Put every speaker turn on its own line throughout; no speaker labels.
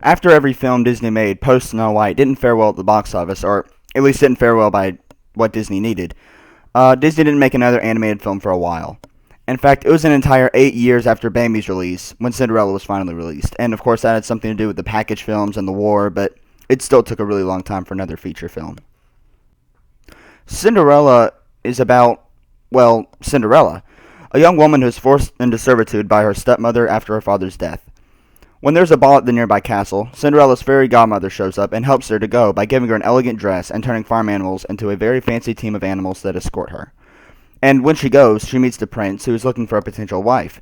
After every film Disney made post Snow White didn't fare well at the box office, or at least didn't fare well by what Disney needed, Disney didn't make another animated film for a while. In fact, it was an entire 8 years after Bambi's release when Cinderella was finally released, and of course that had something to do with the package films and the war, but it still took a really long time for another feature film. Cinderella is about, well, Cinderella, a young woman who is forced into servitude by her stepmother after her father's death. When there's a ball at the nearby castle, Cinderella's fairy godmother shows up and helps her to go by giving her an elegant dress and turning farm animals into a very fancy team of animals that escort her. And when she goes, she meets the prince, who is looking for a potential wife,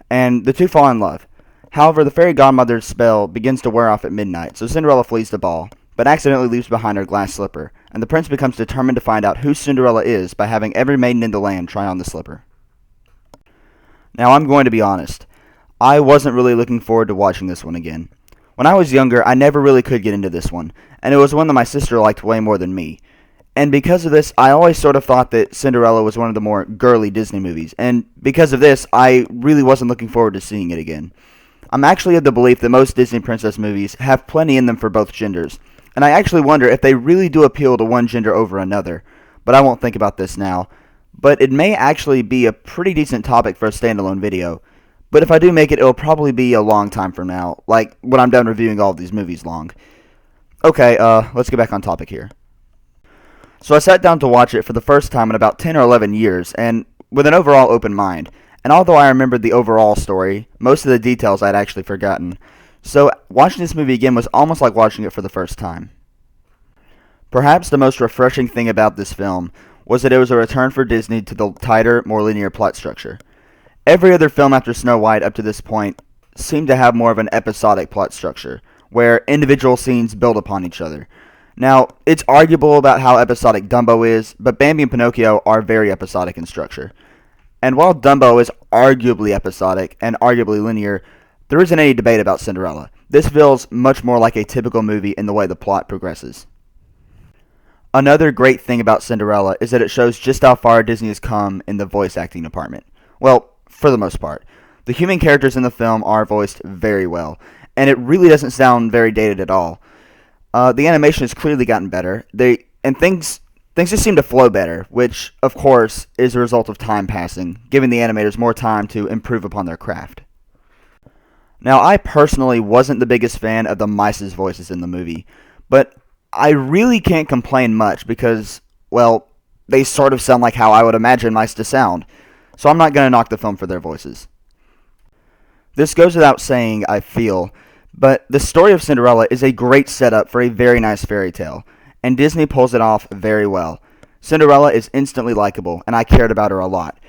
and the two fall in love. However, the fairy godmother's spell begins to wear off at midnight, so Cinderella flees the ball, but accidentally leaves behind her glass slipper, and the prince becomes determined to find out who Cinderella is by having every maiden in the land try on the slipper. Now, I'm going to be honest. I wasn't really looking forward to watching this one again. When I was younger, I never really could get into this one, and it was one that my sister liked way more than me. And because of this, I always sort of thought that Cinderella was one of the more girly Disney movies, and because of this, I really wasn't looking forward to seeing it again. I'm actually of the belief that most Disney princess movies have plenty in them for both genders, and I actually wonder if they really do appeal to one gender over another, but I won't think about this now. But it may actually be a pretty decent topic for a standalone video. But if I do make it, it'll probably be a long time from now, like when I'm done reviewing all of these movies long. Okay, let's get back on topic here. So I sat down to watch it for the first time in about 10 or 11 years, and with an overall open mind. And although I remembered the overall story, most of the details I'd actually forgotten. So watching this movie again was almost like watching it for the first time. Perhaps the most refreshing thing about this film was that it was a return for Disney to the tighter, more linear plot structure. Every other film after Snow White up to this point seemed to have more of an episodic plot structure, where individual scenes build upon each other. Now, it's arguable about how episodic Dumbo is, but Bambi and Pinocchio are very episodic in structure. And while Dumbo is arguably episodic and arguably linear, there isn't any debate about Cinderella. This feels much more like a typical movie in the way the plot progresses. Another great thing about Cinderella is that it shows just how far Disney has come in the voice acting department. Well, for the most part. The human characters in the film are voiced very well, and it really doesn't sound very dated at all. The animation has clearly gotten better, things just seem to flow better, which, of course, is a result of time passing, giving the animators more time to improve upon their craft. Now, I personally wasn't the biggest fan of the mice's voices in the movie, but I really can't complain much because, well, they sort of sound like how I would imagine mice to sound. So I'm not going to knock the film for their voices. This goes without saying, I feel, but the story of Cinderella is a great setup for a very nice fairy tale, and Disney pulls it off very well. Cinderella is instantly likable, and I cared about her a lot.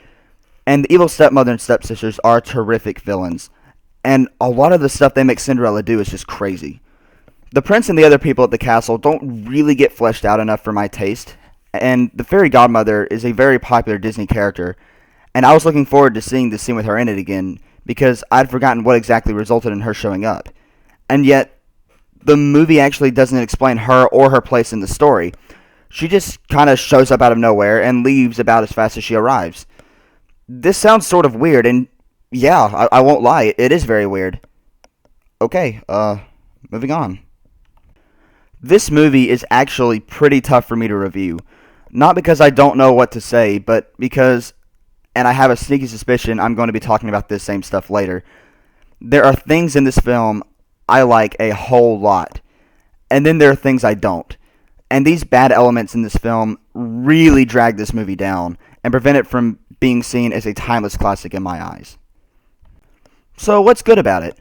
And the evil stepmother and stepsisters are terrific villains, and a lot of the stuff they make Cinderella do is just crazy. The prince and the other people at the castle don't really get fleshed out enough for my taste, and the fairy godmother is a very popular Disney character, and I was looking forward to seeing the scene with her in it again, because I'd forgotten what exactly resulted in her showing up. And yet, the movie actually doesn't explain her or her place in the story. She just kind of shows up out of nowhere and leaves about as fast as she arrives. This sounds sort of weird, and yeah, I won't lie, it is very weird. Okay, moving on. This movie is actually pretty tough for me to review. Not because I don't know what to say, but because, and I have a sneaky suspicion I'm going to be talking about this same stuff later, there are things in this film I like a whole lot, and then there are things I don't. And these bad elements in this film really drag this movie down and prevent it from being seen as a timeless classic in my eyes. So what's good about it?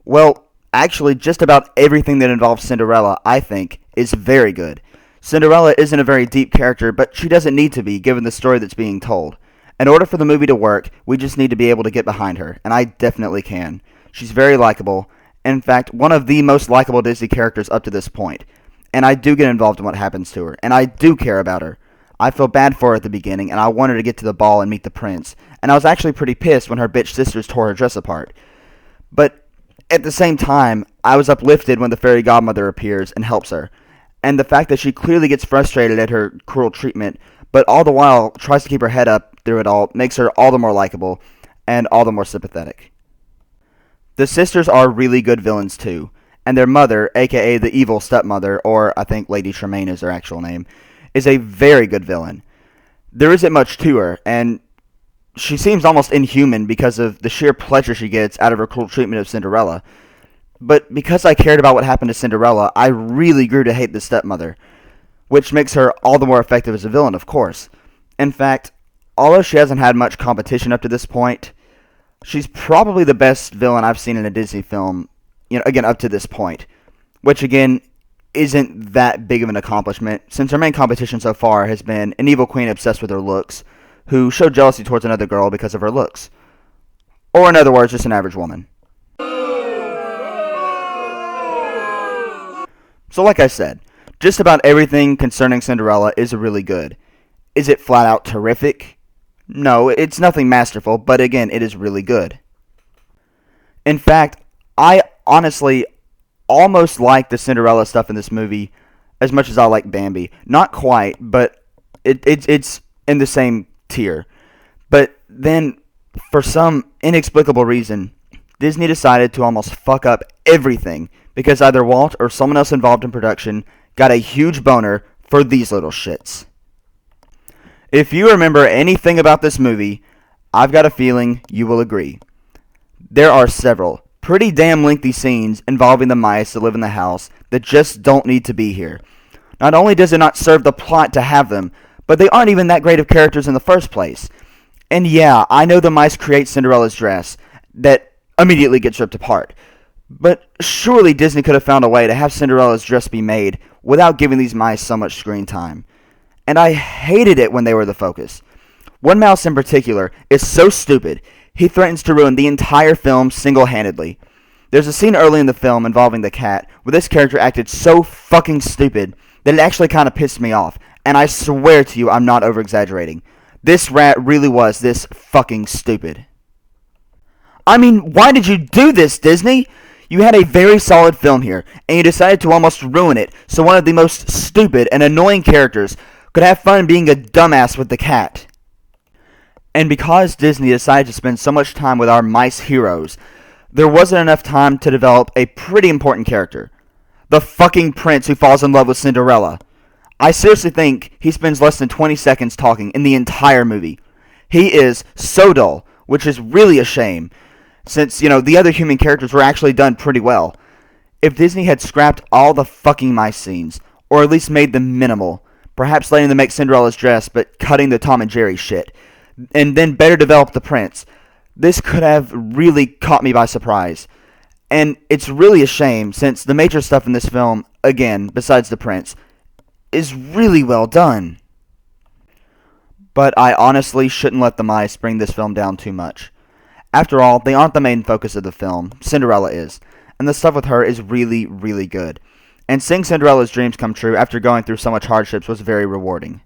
Well, actually just about everything that involves Cinderella, I think, is very good. Cinderella isn't a very deep character, but she doesn't need to be given the story that's being told. In order for the movie to work, we just need to be able to get behind her, and I definitely can. She's very likable, in fact, one of the most likable Disney characters up to this point. And I do get involved in what happens to her, and I do care about her. I feel bad for her at the beginning, and I want her to get to the ball and meet the prince, and I was actually pretty pissed when her bitch sisters tore her dress apart. But at the same time, I was uplifted when the fairy godmother appears and helps her, and the fact that she clearly gets frustrated at her cruel treatment, but all the while tries to keep her head up through it all, makes her all the more likable, and all the more sympathetic. The sisters are really good villains too, and their mother, aka the evil stepmother, or I think Lady Tremaine is her actual name, is a very good villain. There isn't much to her, and she seems almost inhuman because of the sheer pleasure she gets out of her cruel treatment of Cinderella. But because I cared about what happened to Cinderella, I really grew to hate the stepmother, which makes her all the more effective as a villain, of course. In fact, although she hasn't had much competition up to this point, she's probably the best villain I've seen in a Disney film, again, up to this point. Which, again, isn't that big of an accomplishment, since her main competition so far has been an evil queen obsessed with her looks, who showed jealousy towards another girl because of her looks. Or, in other words, just an average woman. So like I said, just about everything concerning Cinderella is really good. Is it flat out terrific? No, it's nothing masterful, but again, it is really good. In fact, I honestly almost like the Cinderella stuff in this movie as much as I like Bambi. Not quite, but it's in the same tier. But then, for some inexplicable reason, Disney decided to almost fuck up everything because either Walt or someone else involved in production got a huge boner for these little shits. If you remember anything about this movie, I've got a feeling you will agree. There are several pretty damn lengthy scenes involving the mice that live in the house that just don't need to be here. Not only does it not serve the plot to have them, but they aren't even that great of characters in the first place. And yeah, I know the mice create Cinderella's dress that immediately gets ripped apart. But surely Disney could have found a way to have Cinderella's dress be made without giving these mice so much screen time. And I hated it when they were the focus. One mouse in particular is so stupid, he threatens to ruin the entire film single-handedly. There's a scene early in the film involving the cat where this character acted so fucking stupid that it actually kind of pissed me off. And I swear to you, I'm not over-exaggerating. This rat really was this fucking stupid. I mean, why did you do this, Disney? You had a very solid film here, and you decided to almost ruin it so one of the most stupid and annoying characters could have fun being a dumbass with the cat. And because Disney decided to spend so much time with our mice heroes, there wasn't enough time to develop a pretty important character. The fucking prince who falls in love with Cinderella. I seriously think he spends less than 20 seconds talking in the entire movie. He is so dull, which is really a shame, since, the other human characters were actually done pretty well. If Disney had scrapped all the fucking mice scenes, or at least made them minimal, perhaps letting them make Cinderella's dress but cutting the Tom and Jerry shit, and then better develop the prince, this could have really caught me by surprise. And it's really a shame, since the major stuff in this film, again, besides the prince, is really well done. But I honestly shouldn't let the mice bring this film down too much. After all, they aren't the main focus of the film. Cinderella is. And the stuff with her is really, really good. And seeing Cinderella's dreams come true after going through so much hardships was very rewarding.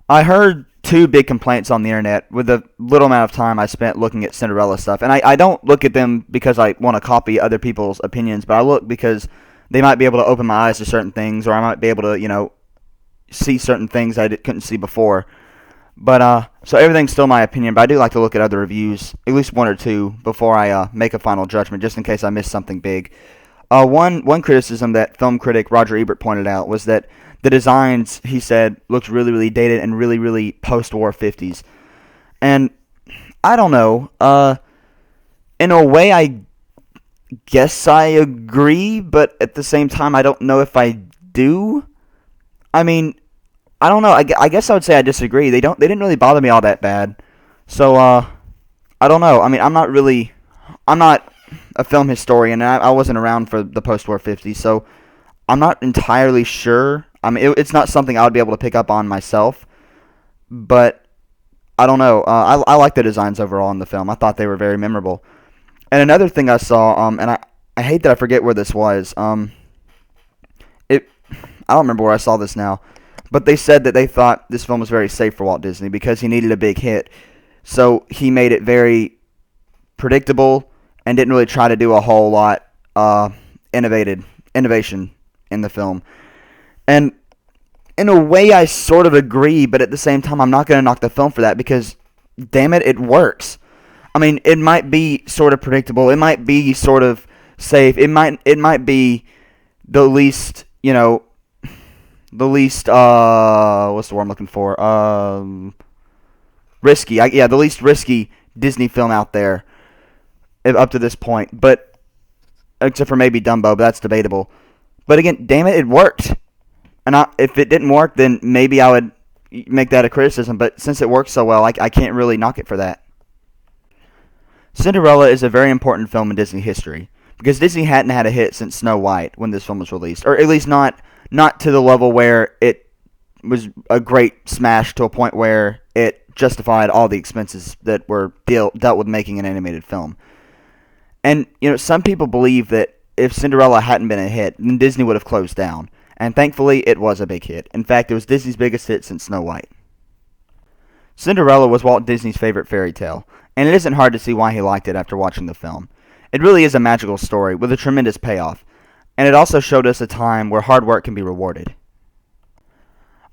I heard two big complaints on the internet with the little amount of time I spent looking at Cinderella stuff. And I don't look at them because I want to copy other people's opinions, but I look because they might be able to open my eyes to certain things, or I might be able to, see certain things I couldn't see before. But, so everything's still my opinion, but I do like to look at other reviews, at least one or two, before I make a final judgment, just in case I miss something big. One criticism that film critic Roger Ebert pointed out was that the designs, he said, looked really, really dated and really, really post-war 50s. And I don't know. In a way, I guess I agree, but at the same time, I don't know if I do. I mean, I don't know. I guess I would say I disagree. They didn't really bother me all that bad. So, I don't know. I mean, I'm not a film historian, and I wasn't around for the post-war 50s, so I'm not entirely sure. I mean, it's not something I would be able to pick up on myself, but I don't know. I like the designs overall in the film. I thought they were very memorable. And another thing I saw, and I hate that I forget where this was. I don't remember where I saw this now, but they said that they thought this film was very safe for Walt Disney because he needed a big hit. So he made it very predictable and didn't really try to do a whole lot innovation in the film. And in a way, I sort of agree, but at the same time, I'm not going to knock the film for that because, damn it, it works. I mean, it might be sort of predictable. It might be sort of safe. It might be the least, the least what's the word I'm looking for? Risky. Yeah, the least risky Disney film out there up to this point. But except for maybe Dumbo, but that's debatable. But again, damn it, it worked. And if it didn't work, then maybe I would make that a criticism. But since it worked so well, I can't really knock it for that. Cinderella is a very important film in Disney history because Disney hadn't had a hit since Snow White when this film was released, or at least not to the level where it was a great smash to a point where it justified all the expenses that were dealt with making an animated film. And some people believe that if Cinderella hadn't been a hit, then Disney would have closed down. And thankfully, it was a big hit. In fact, it was Disney's biggest hit since Snow White. Cinderella was Walt Disney's favorite fairy tale, and it isn't hard to see why he liked it after watching the film. It really is a magical story with a tremendous payoff, and it also showed us a time where hard work can be rewarded.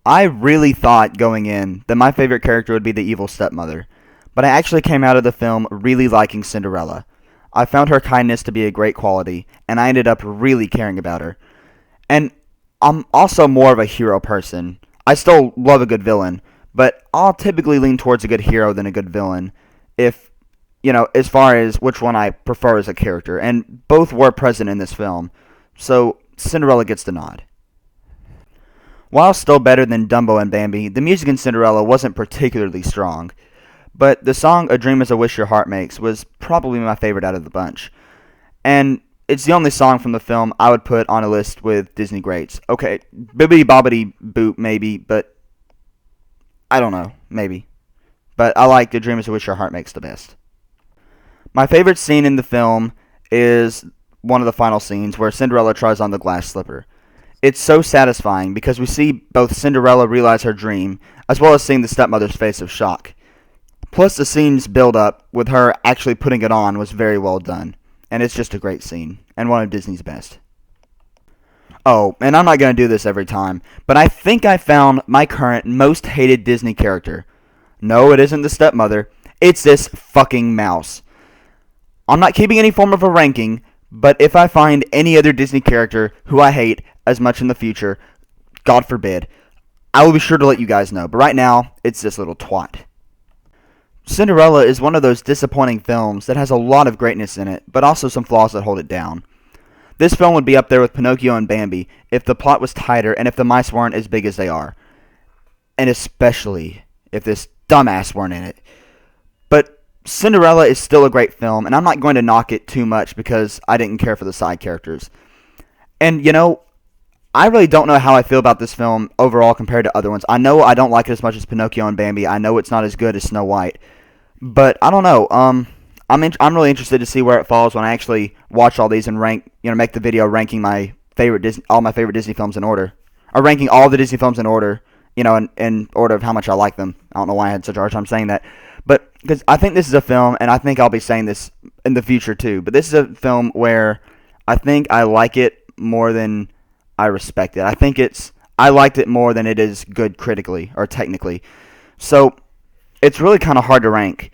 I really thought going in that my favorite character would be the evil stepmother, but I actually came out of the film really liking Cinderella. I found her kindness to be a great quality, and I ended up really caring about her. And I'm also more of a hero person. I still love a good villain, but I'll typically lean towards a good hero than a good villain if, as far as which one I prefer as a character. And both were present in this film, so Cinderella gets the nod. While still better than Dumbo and Bambi, the music in Cinderella wasn't particularly strong. But the song A Dream Is a Wish Your Heart Makes was probably my favorite out of the bunch. And it's the only song from the film I would put on a list with Disney greats. Okay, Bibbidi Bobbidi Boop maybe, but I don't know, maybe. But I like A Dream Is a Wish Your Heart Makes the best. My favorite scene in the film is one of the final scenes where Cinderella tries on the glass slipper. It's so satisfying because we see both Cinderella realize her dream, as well as seeing the stepmother's face of shock. Plus, the scene's build-up with her actually putting it on was very well done. And it's just a great scene, and one of Disney's best. Oh, and I'm not going to do this every time, but I think I found my current most hated Disney character. No, it isn't the stepmother. It's this fucking mouse. I'm not keeping any form of a ranking, but if I find any other Disney character who I hate as much in the future, God forbid, I will be sure to let you guys know. But right now, it's this little twat. Cinderella is one of those disappointing films that has a lot of greatness in it, but also some flaws that hold it down. This film would be up there with Pinocchio and Bambi if the plot was tighter and if the mice weren't as big as they are. And especially if this dumbass weren't in it. But Cinderella is still a great film, and I'm not going to knock it too much because I didn't care for the side characters. And, I really don't know how I feel about this film overall compared to other ones. I know I don't like it as much as Pinocchio and Bambi. I know it's not as good as Snow White. But I don't know. I'm really interested to see where it falls when I actually watch all these and rank. Make the video ranking all my favorite Disney films in order, or ranking all the Disney films in order. In order of how much I like them. I don't know why I had such a hard time saying that, but because I think this is a film, and I think I'll be saying this in the future too. But this is a film where I think I like it more than I respect it. I liked it more than it is good critically or technically. So it's really kind of hard to rank,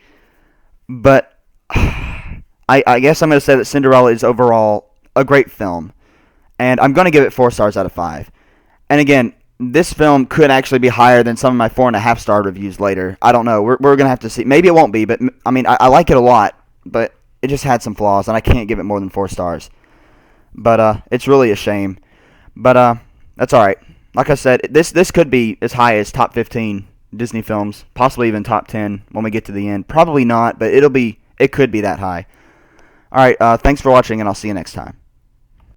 but I guess I'm going to say that Cinderella is overall a great film, and I'm going to give it 4 stars out of 5. And again, this film could actually be higher than some of my 4.5 star reviews later. I don't know. We're going to have to see. Maybe it won't be, but I like it a lot, but it just had some flaws, and I can't give it more than 4 stars. But it's really a shame. But that's all right. Like I said, this could be as high as top 15 Disney films, possibly even top 10 when we get to the end. Probably not, but it could be that high. All right, thanks for watching, and I'll see you next time.